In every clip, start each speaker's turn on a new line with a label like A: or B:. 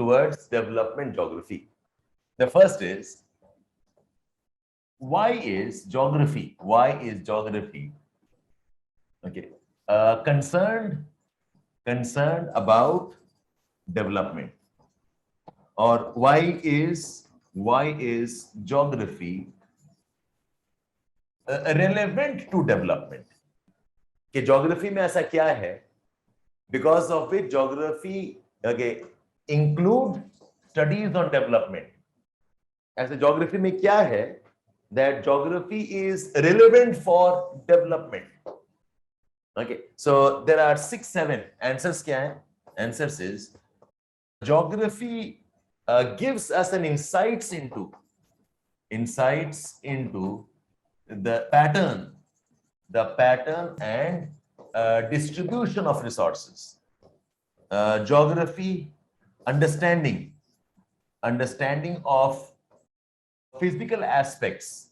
A: towards development geography. The first is, why is geography? Why is geography? Okay, concerned about development, or why is geography relevant to development? कि geography में ऐसा क्या है because of which geography include studies on development? ऐसे geography में क्या है that geography is relevant for development? Okay, so there are 6-7 answers. क्या है? Answers is, geography gives us an insights into the pattern and distribution of resources. Geography, understanding of physical aspects.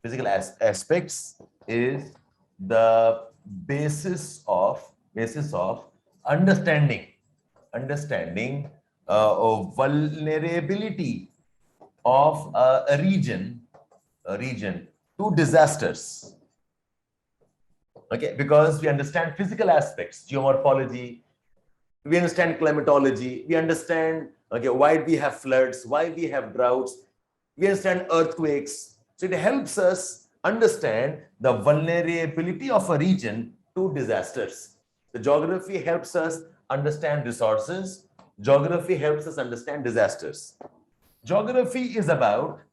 A: Physical aspects is the basis of understanding of vulnerability of a region to disasters. Okay, because we understand physical aspects, geomorphology, we understand climatology, we understand why we have floods, why we have droughts, we understand earthquakes. So it helps us understand the vulnerability of a region to disasters. The geography helps us understand resources. Geography helps us understand disasters. Geography is about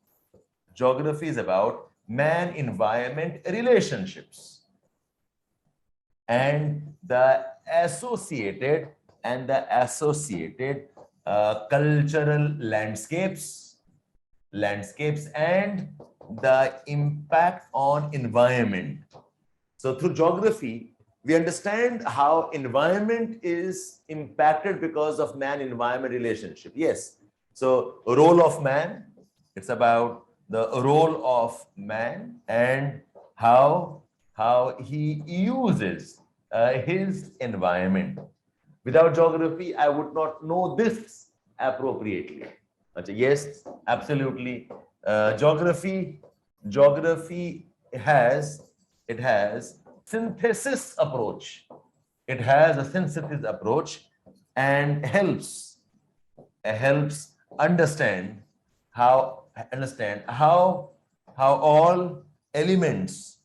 A: man-environment relationships and the associated cultural landscapes and the impact on environment. So through geography, we understand how environment is impacted because of man-environment relationship. Yes. So role of man, it's about the role of man and how he uses his environment. Without geography, I would not know this appropriately. Yes, absolutely. Geography has synthesis approach. It has a synthesis approach and helps understand how all elements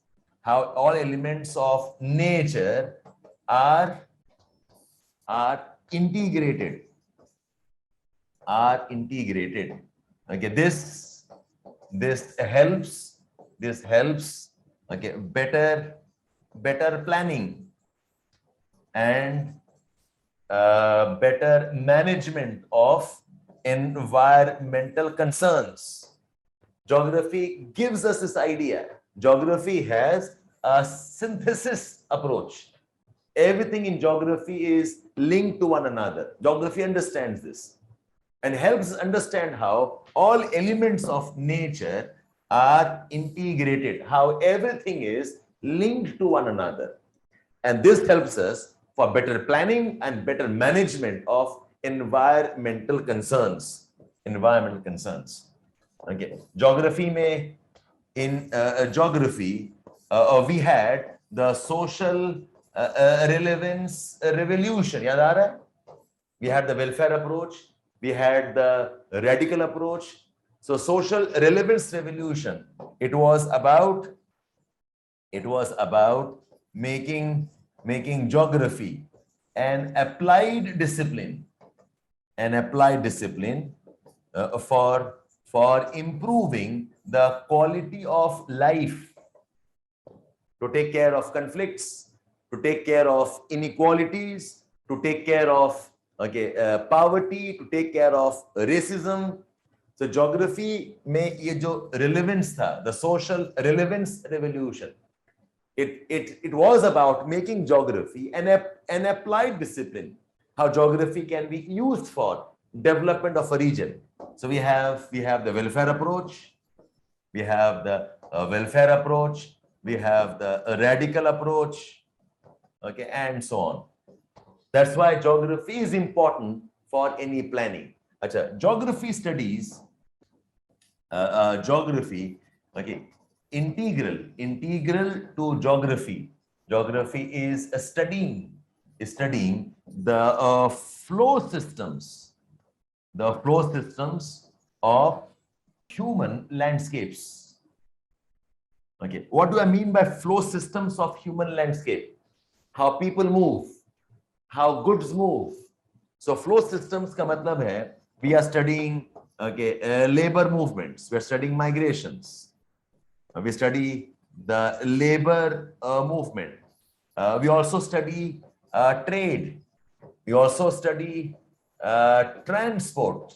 A: of nature are integrated. Okay, this helps better planning and better management of environmental concerns. Geography gives us this idea. Geography has a synthesis approach. Everything in geography is linked to one another. Geography understands this and helps us understand how all elements of nature are integrated, how everything is linked to one another. And this helps us for better planning and better management of environmental concerns. Okay, geography mein, in geography, we had the social relevance revolution. Yaad aa raha hai? We had the welfare approach, we had the radical approach. So social relevance revolution, it was about making geography an applied discipline for improving the quality of life, to take care of conflicts, to take care of inequalities, to take care of poverty, to take care of racism. So geography में ये जो relevance था, the social relevance revolution, it was about making geography an applied discipline, how geography can be used for development of a region. So we have the welfare approach, we have the we have the radical approach, and so on. That's why geography is important for any planning. Acha, geography studies, geography, okay, integral to geography. Geography is studying the flow systems of human landscapes. Okay, what do I mean by flow systems of human landscape? How people move, how goods move. So flow systems ka matlab hai, we are studying labor movements, we are studying migrations, we study the labor movement. We also study trade. We also study transport.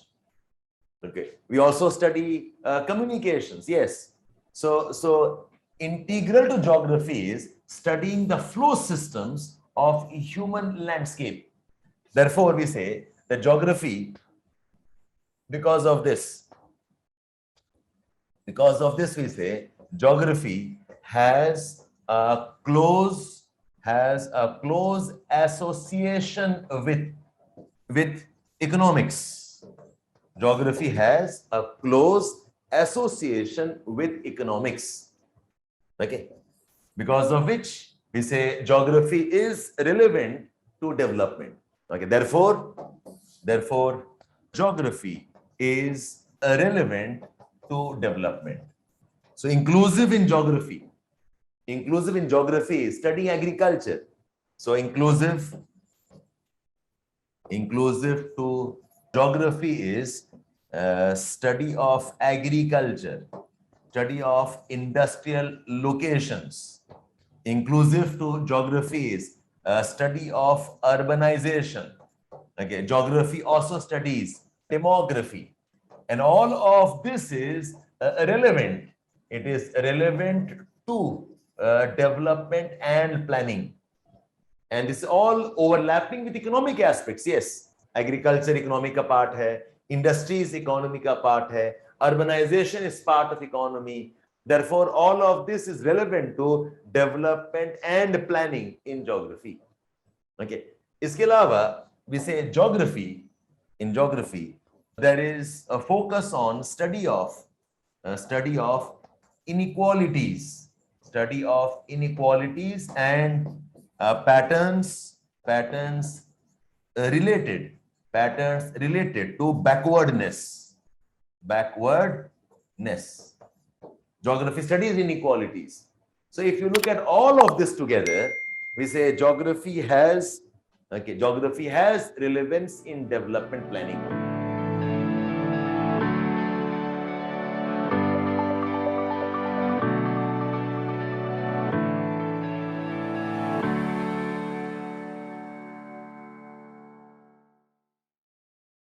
A: Okay. We also study communications. Yes. So integral to geography is studying the flow systems of a human landscape. Therefore, we say that geography, because of this, we say geography has a close association with economics. Geography has a close association with economics. Okay, because of which we say geography is relevant to development. Okay, therefore, geography is relevant to development. So inclusive in geography is studying agriculture. So inclusive to geography is study of agriculture, study of industrial locations. Inclusive to geography is study of urbanization. Okay, geography also studies demography, and all of this is relevant. It is relevant to development and planning. And this is all overlapping with economic aspects. Yes, agriculture economic ka part hai, industries economic ka part hai, urbanization is part of economy. Therefore, all of this is relevant to development and planning in geography. Okay. Iske alawa, we say geography. In geography, there is a focus on study of inequalities, and patterns related to backwardness. Geography studies inequalities. So if you look at all of this together, we say geography has relevance in development planning.